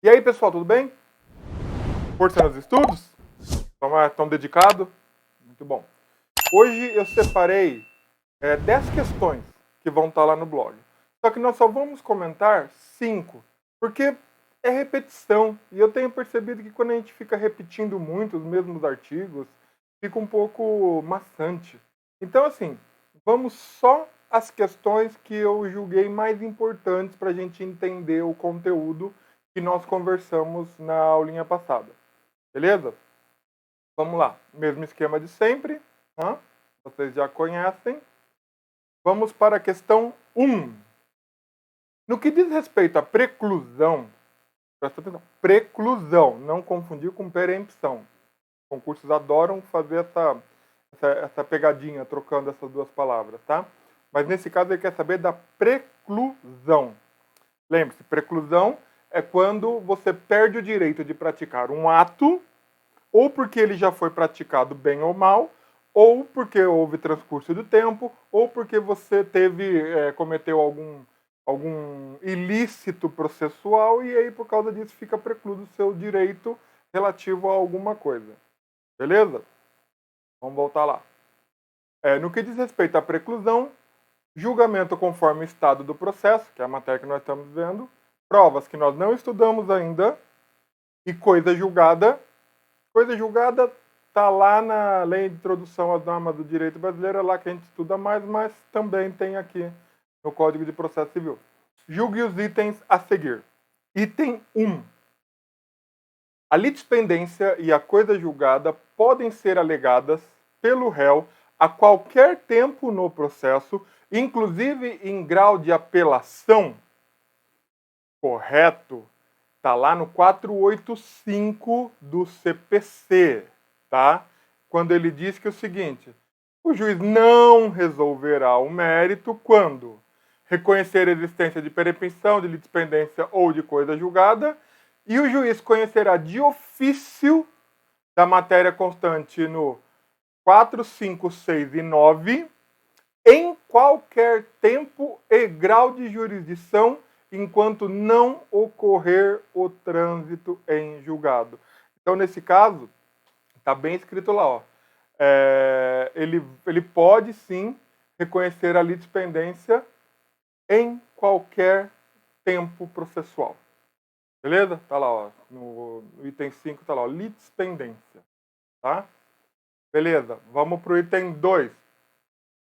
E aí, pessoal, tudo bem? Força nos estudos? Estão dedicados? Muito bom. Hoje eu separei 10 questões que vão estar lá no blog. Só que nós só vamos comentar 5, porque é repetição. E eu tenho percebido que quando a gente fica repetindo muito os mesmos artigos, fica um pouco maçante. Então, assim, vamos só às questões que eu julguei mais importantes para a gente entender o conteúdo que nós conversamos na aulinha passada. Beleza? Vamos lá. Mesmo esquema de sempre. Né? Vocês já conhecem. Vamos para a questão 1. No que diz respeito à preclusão, presta atenção, preclusão, não confundir com perempção. Concursos adoram fazer essa pegadinha, trocando essas duas palavras, tá? Mas nesse caso ele quer saber da preclusão. Lembre-se, preclusão é quando você perde o direito de praticar um ato, ou porque ele já foi praticado bem ou mal, ou porque houve transcurso do tempo, ou porque você cometeu algum ilícito processual e aí por causa disso fica precluso o seu direito relativo a alguma coisa. Beleza? Vamos voltar lá. No que diz respeito à preclusão, julgamento conforme o estado do processo, que é a matéria que nós estamos vendo, provas que nós não estudamos ainda e coisa julgada. Coisa julgada está lá na Lei de Introdução às Normas do Direito Brasileiro, é lá que a gente estuda mais, mas também tem aqui no Código de Processo Civil. Julgue os itens a seguir. Item 1. A litispendência e a coisa julgada podem ser alegadas pelo réu a qualquer tempo no processo, inclusive em grau de apelação. Correto. Está lá no 485 do CPC, tá? Quando ele diz que é o seguinte: o juiz não resolverá o mérito quando reconhecer a existência de perempção, de litispendência ou de coisa julgada, e o juiz conhecerá de ofício da matéria constante no 4, 5, 6 e 9, em qualquer tempo e grau de jurisdição, enquanto não ocorrer o trânsito em julgado. Então, nesse caso, está bem escrito lá, ó. Ele pode sim reconhecer a litispendência em qualquer tempo processual. Beleza? Tá lá, ó. No item 5 tá lá, ó, litispendência. Tá? Beleza. Vamos para o item 2.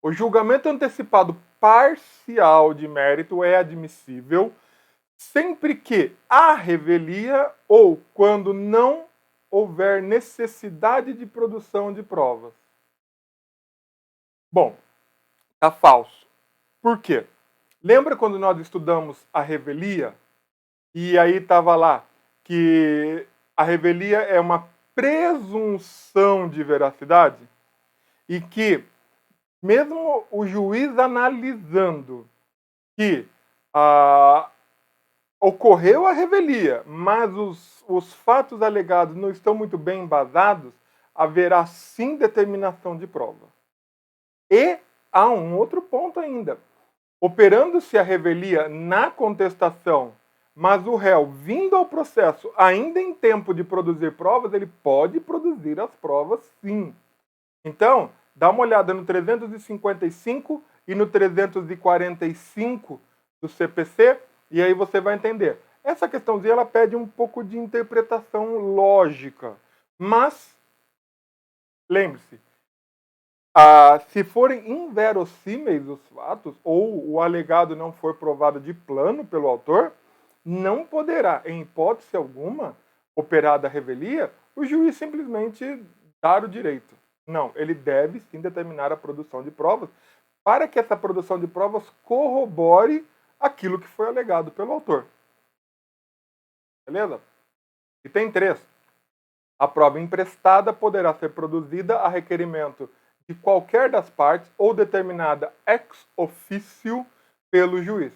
O julgamento antecipado parcial de mérito é admissível sempre que há revelia ou quando não houver necessidade de produção de provas. Bom, tá falso. Por quê? Lembra quando nós estudamos a revelia? E aí estava lá que a revelia é uma presunção de veracidade e que mesmo o juiz analisando que ocorreu a revelia, mas os fatos alegados não estão muito bem embasados, haverá sim determinação de prova. E há um outro ponto ainda. Operando-se a revelia na contestação, mas o réu vindo ao processo ainda em tempo de produzir provas, ele pode produzir as provas sim. Então, dá uma olhada no 355 e no 345 do CPC e aí você vai entender. Essa questãozinha ela pede um pouco de interpretação lógica, mas lembre-se, se forem inverossímeis os fatos ou o alegado não for provado de plano pelo autor, não poderá, em hipótese alguma, operada a revelia, o juiz simplesmente dar o direito. Não, ele deve sim determinar a produção de provas para que essa produção de provas corrobore aquilo que foi alegado pelo autor. Beleza? Item 3. A prova emprestada poderá ser produzida a requerimento de qualquer das partes ou determinada ex officio pelo juiz.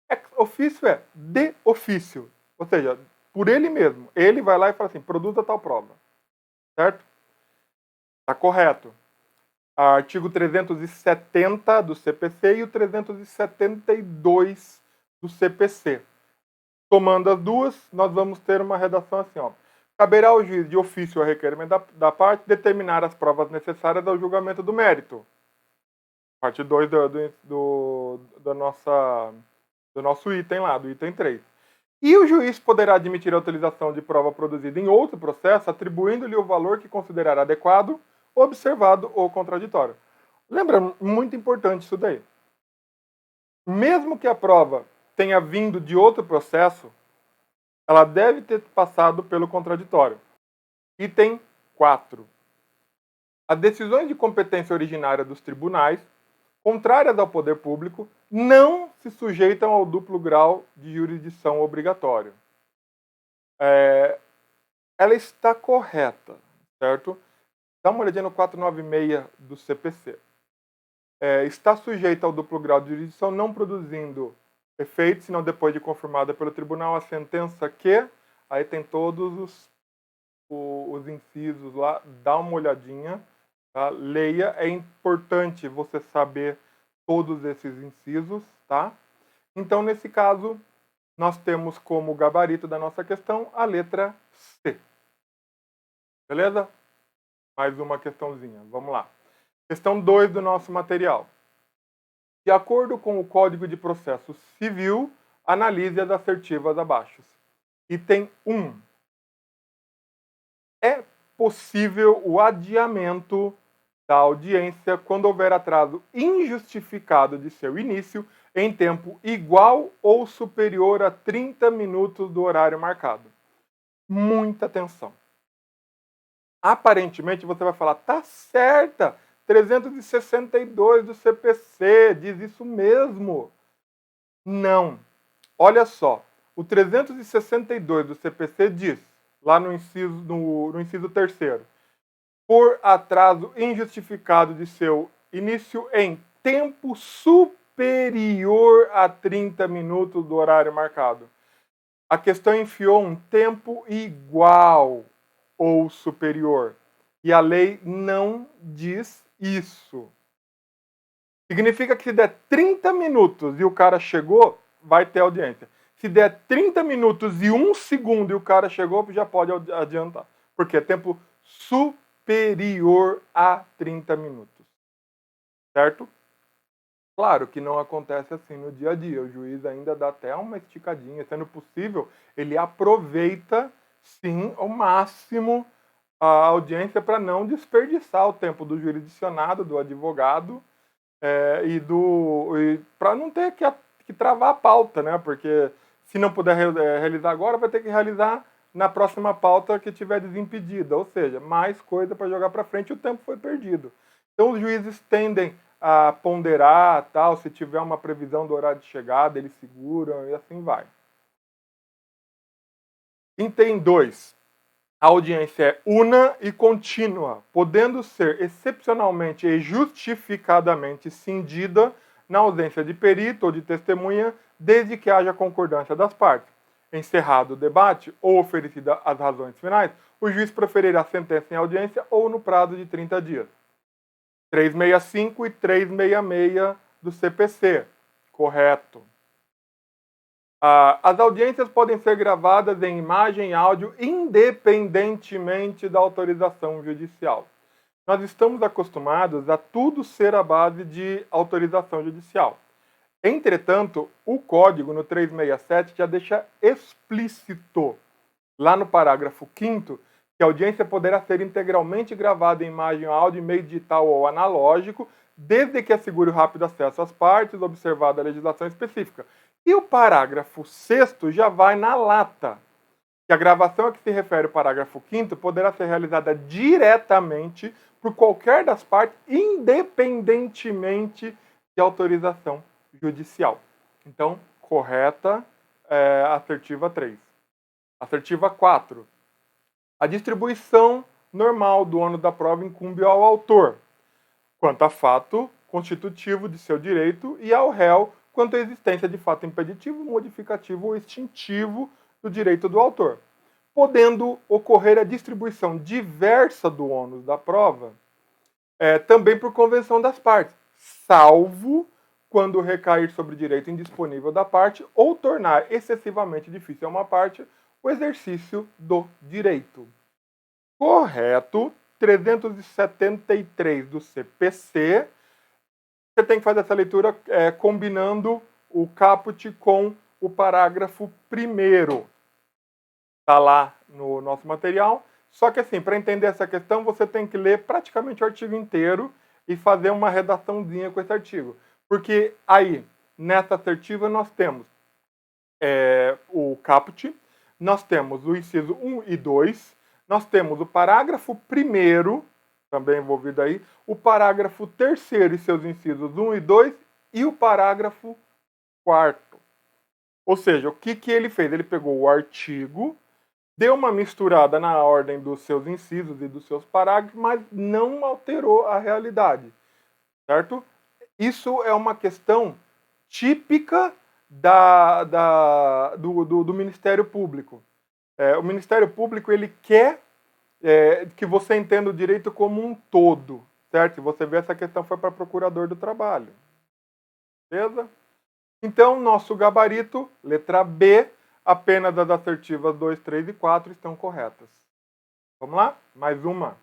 Ex officio é de ofício, ou seja, por ele mesmo. Ele vai lá e fala assim, produza tal prova. Certo? Está correto. Artigo 370 do CPC e o 372 do CPC. Somando as duas, nós vamos ter uma redação assim, ó. Caberá ao juiz de ofício a requerimento da parte determinar as provas necessárias ao julgamento do mérito. Parte 2 do nosso item lá, do item 3. E o juiz poderá admitir a utilização de prova produzida em outro processo, atribuindo-lhe o valor que considerar adequado, observado ou contraditório. Lembra, muito importante isso daí. Mesmo que a prova tenha vindo de outro processo, ela deve ter passado pelo contraditório. Item 4. As decisões de competência originária dos tribunais, contrárias ao poder público, não se sujeitam ao duplo grau de jurisdição obrigatório. Ela está correta, certo? Dá uma olhadinha no 496 do CPC. Está sujeita ao duplo grau de jurisdição, não produzindo efeito, senão depois de confirmada pelo tribunal a sentença que, aí tem todos os incisos lá, dá uma olhadinha, tá? Leia, é importante você saber todos esses incisos, tá? Então, nesse caso, nós temos como gabarito da nossa questão a letra C. Beleza? Mais uma questãozinha, vamos lá. Questão 2 do nosso material. De acordo com o Código de Processo Civil, analise as assertivas abaixo. Item 1. É possível o adiamento da audiência quando houver atraso injustificado de seu início em tempo igual ou superior a 30 minutos do horário marcado. Muita atenção. Aparentemente você vai falar, tá certa, 362 do CPC, diz isso mesmo. Não. Olha só, o 362 do CPC diz, lá no inciso 3º, por atraso injustificado de seu início em tempo superior a 30 minutos do horário marcado. A questão enfiou um tempo igual ou superior. E a lei não diz isso. Significa que se der 30 minutos e o cara chegou, vai ter audiência. Se der 30 minutos e 1 segundo e o cara chegou, já pode adiantar. Porque é tempo superior a 30 minutos. Certo? Claro que não acontece assim no dia a dia. O juiz ainda dá até uma esticadinha. Sendo possível, ele aproveita, sim, ao máximo a audiência para não desperdiçar o tempo do jurisdicionado, do advogado, e para não ter que travar a pauta, né? Porque se não puder realizar agora, vai ter que realizar na próxima pauta que tiver desimpedida. Ou seja, mais coisa para jogar para frente e o tempo foi perdido. Então os juízes tendem a ponderar, tal, se tiver uma previsão do horário de chegada, eles seguram e assim vai. Item 2. A audiência é una e contínua, podendo ser excepcionalmente e justificadamente cindida na ausência de perito ou de testemunha, desde que haja concordância das partes. Encerrado o debate ou oferecidas as razões finais, o juiz proferirá a sentença em audiência ou no prazo de 30 dias. 365 e 366 do CPC. Correto. As audiências podem ser gravadas em imagem e áudio independentemente da autorização judicial. Nós estamos acostumados a tudo ser à base de autorização judicial. Entretanto, o código no 367 já deixa explícito, lá no parágrafo 5º, que a audiência poderá ser integralmente gravada em imagem ou áudio em meio digital ou analógico, desde que assegure o rápido acesso às partes, observada a legislação específica. E o parágrafo 6º já vai na lata, que a gravação a que se refere o parágrafo 5º poderá ser realizada diretamente por qualquer das partes, independentemente de autorização judicial. Então, correta, assertiva 3. Assertiva 4. A distribuição normal do ônus da prova incumbe ao autor, quanto a fato constitutivo de seu direito, e ao réu, quanto à existência de fato impeditivo, modificativo ou extintivo do direito do autor, podendo ocorrer a distribuição diversa do ônus da prova, também por convenção das partes, salvo quando recair sobre direito indisponível da parte ou tornar excessivamente difícil a uma parte o exercício do direito. Correto. 373 do CPC. Você tem que fazer essa leitura combinando o caput com o parágrafo 1º. Está lá no nosso material. Só que assim, para entender essa questão, você tem que ler praticamente o artigo inteiro e fazer uma redaçãozinha com esse artigo. Porque aí, nessa assertiva, nós temos o caput, nós temos o inciso 1 e 2, nós temos o parágrafo 1º, também envolvido aí, o parágrafo 3º e seus incisos 1 e 2 e o parágrafo 4º. Ou seja, o que ele fez? Ele pegou o artigo, deu uma misturada na ordem dos seus incisos e dos seus parágrafos, mas não alterou a realidade, certo? Isso é uma questão típica do Ministério Público. O Ministério Público ele quer que você entenda o direito como um todo, certo? Se você vê, essa questão foi para procurador do trabalho. Beleza? Então, nosso gabarito, letra B, apenas as assertivas 2, 3 e 4 estão corretas. Vamos lá? Mais uma.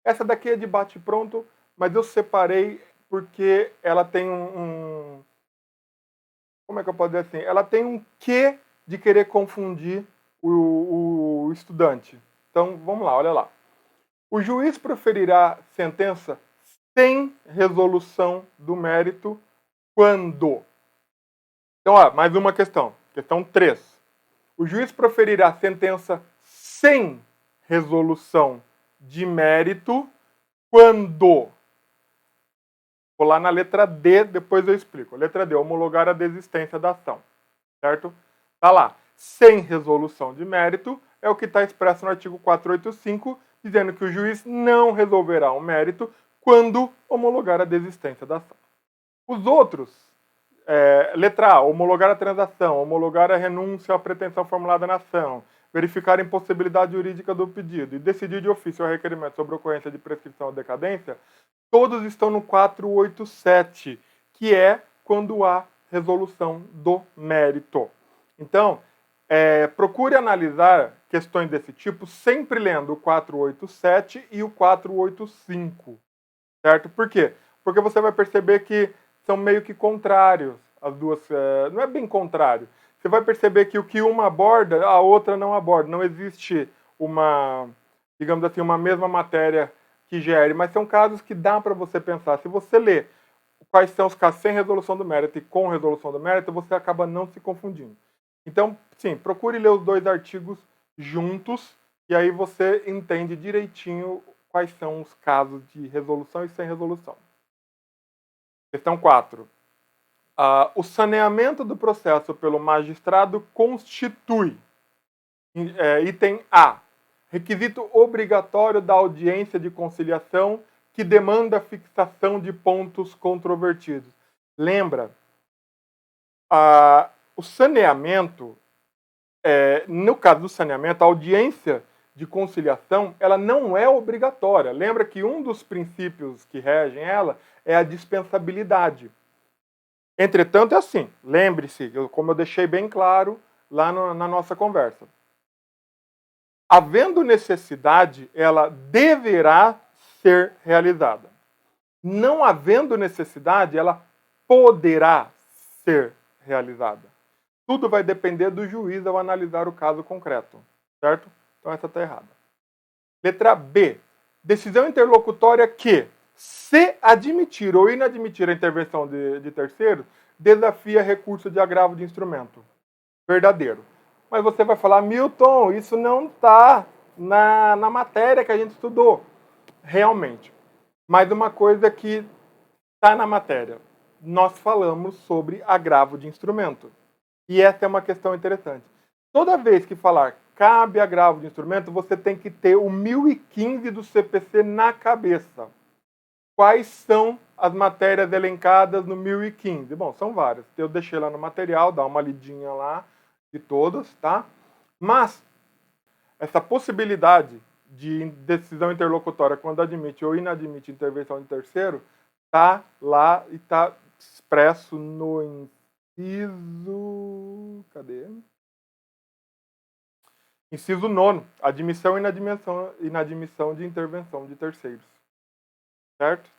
Essa daqui é de bate-pronto, mas eu separei porque ela tem como é que eu posso dizer assim? Ela tem um quê de querer confundir o estudante. Então, vamos lá, olha lá. O juiz proferirá sentença sem resolução do mérito quando? Então, mais uma questão. Questão 3. O juiz proferirá sentença sem resolução de mérito quando? Vou lá na letra D, depois eu explico. Letra D, homologar a desistência da ação. Certo? Tá lá. Sem resolução de mérito é o que está expresso no artigo 485, dizendo que o juiz não resolverá o mérito quando homologar a desistência da ação. Os outros, letra A, homologar a transação, homologar a renúncia à pretensão formulada na ação, verificar a impossibilidade jurídica do pedido e decidir de ofício o requerimento sobre ocorrência de prescrição ou decadência, todos estão no 487, que é quando há resolução do mérito. Então, procure analisar questões desse tipo sempre lendo o 487 e o 485, certo? Por quê? Porque você vai perceber que são meio que contrários, as duas, não é bem contrário. Você vai perceber que o que uma aborda, a outra não aborda. Não existe uma, digamos assim, uma mesma matéria que gere, mas são casos que dá para você pensar. Se você ler quais são os casos sem resolução do mérito e com resolução do mérito, você acaba não se confundindo. Então, sim, procure ler os dois artigos juntos e aí você entende direitinho quais são os casos de resolução e sem resolução. Questão 4. O saneamento do processo pelo magistrado constitui, item A, requisito obrigatório da audiência de conciliação que demanda a fixação de pontos controvertidos. Lembra, o saneamento, no caso do saneamento, a audiência de conciliação, ela não é obrigatória. Lembra que um dos princípios que regem ela é a dispensabilidade. Entretanto, é assim, lembre-se, como eu deixei bem claro lá na nossa conversa. Havendo necessidade, ela deverá ser realizada. Não havendo necessidade, ela poderá ser realizada. Tudo vai depender do juiz ao analisar o caso concreto, certo? Então essa está errada. Letra B. Decisão interlocutória que, se admitir ou inadmitir a intervenção de terceiro, desafia recurso de agravo de instrumento. Verdadeiro. Mas você vai falar, Milton, isso não está na matéria que a gente estudou. Realmente. Mas uma coisa que está na matéria. Nós falamos sobre agravo de instrumento. E essa é uma questão interessante. Toda vez que falar cabe agravo de instrumento, você tem que ter o 1015 do CPC na cabeça. Quais são as matérias elencadas no 1015? Bom, são várias. Eu deixei lá no material, dá uma lidinha lá de todas, tá? Mas essa possibilidade de decisão interlocutória quando admite ou inadmite intervenção de terceiro, tá lá e tá expresso no inciso... Cadê? Inciso 9. Admissão e inadmissão de intervenção de terceiros. Certo?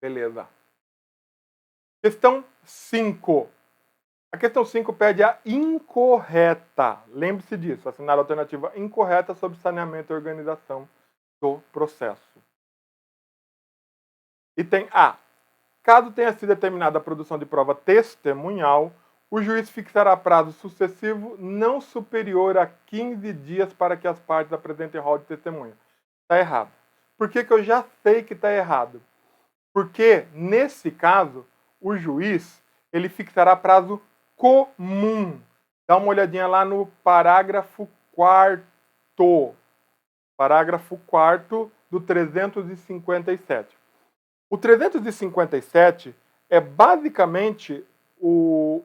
Beleza. Questão 5. A questão 5 pede a incorreta. Lembre-se disso. Assinar a alternativa incorreta sobre saneamento e organização do processo. Item A. Caso tenha sido determinada a produção de prova testemunhal, o juiz fixará prazo sucessivo não superior a 15 dias para que as partes apresentem rol de testemunha. Está errado. Por que eu já sei que está errado? Porque, nesse caso, o juiz ele fixará prazo comum. Dá uma olhadinha lá no parágrafo 4º. Parágrafo 4º do 357. O 357 é basicamente o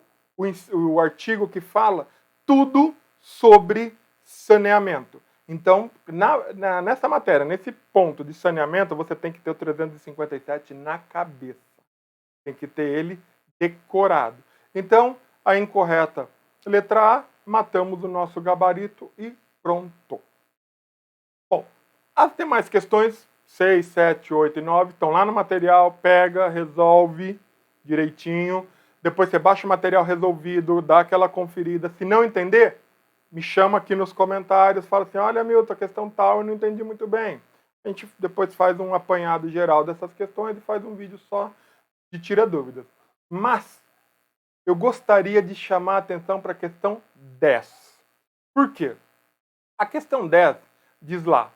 artigo que fala tudo sobre saneamento. Então, nessa matéria, nesse ponto de saneamento, você tem que ter o 357 na cabeça. Tem que ter ele decorado. Então, a incorreta letra A, matamos o nosso gabarito e pronto. Bom, as demais questões, 6, 7, 8 e 9, estão lá no material, pega, resolve direitinho. Depois você baixa o material resolvido, dá aquela conferida. Se não entender, me chama aqui nos comentários, fala assim, olha, Milton, a questão tal eu não entendi muito bem. A gente depois faz um apanhado geral dessas questões e faz um vídeo só de tira dúvidas. Mas eu gostaria de chamar a atenção para a questão 10. Por quê? A questão 10 diz lá,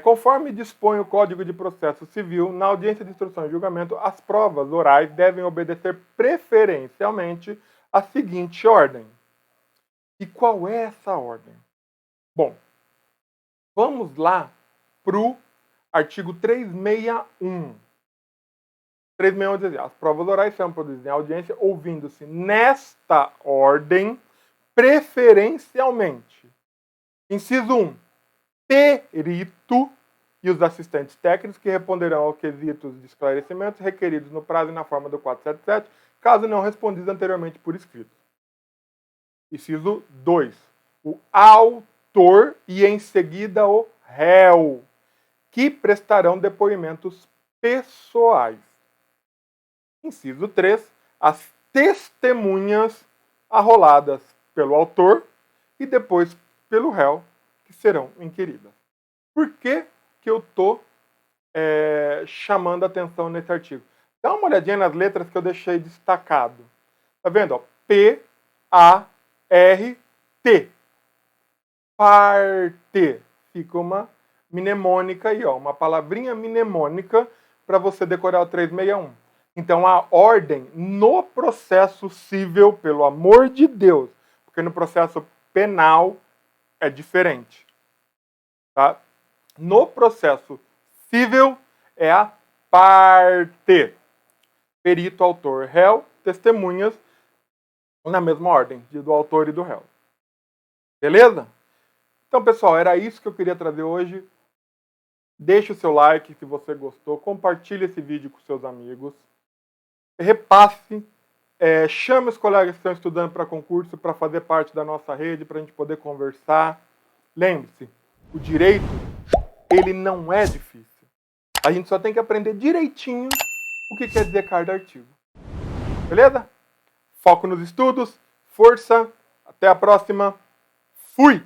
conforme dispõe o Código de Processo Civil, na audiência de instrução e julgamento, as provas orais devem obedecer preferencialmente a seguinte ordem. E qual é essa ordem? Bom, vamos lá para o artigo 361. 361 diz assim, as provas orais são produzidas em audiência ouvindo-se nesta ordem preferencialmente. Inciso 1. Perito e os assistentes técnicos que responderão aos quesitos de esclarecimentos requeridos no prazo e na forma do 477, caso não respondidos anteriormente por escrito. Inciso 2. O autor e em seguida o réu, que prestarão depoimentos pessoais. Inciso 3. As testemunhas arroladas pelo autor e depois pelo réu, que serão inquiridas. Por que eu estou chamando a atenção nesse artigo? Dá uma olhadinha nas letras que eu deixei destacado. Tá vendo? Ó, P-A-R-T. Parte. Fica uma mnemônica aí, ó, uma palavrinha mnemônica para você decorar o 361. Então, a ordem no processo civil, pelo amor de Deus, porque no processo penal é diferente. Tá? No processo civil é a parte. Perito, autor, réu, testemunhas na mesma ordem, do autor e do réu. Beleza? Então, pessoal, era isso que eu queria trazer hoje. Deixe o seu like se você gostou. Compartilhe esse vídeo com seus amigos. Repasse. Chame os colegas que estão estudando para concurso para fazer parte da nossa rede, para a gente poder conversar. Lembre-se, o direito, ele não é difícil. A gente só tem que aprender direitinho o que quer dizer cada artigo. Beleza? Foco nos estudos, força, até a próxima. Fui!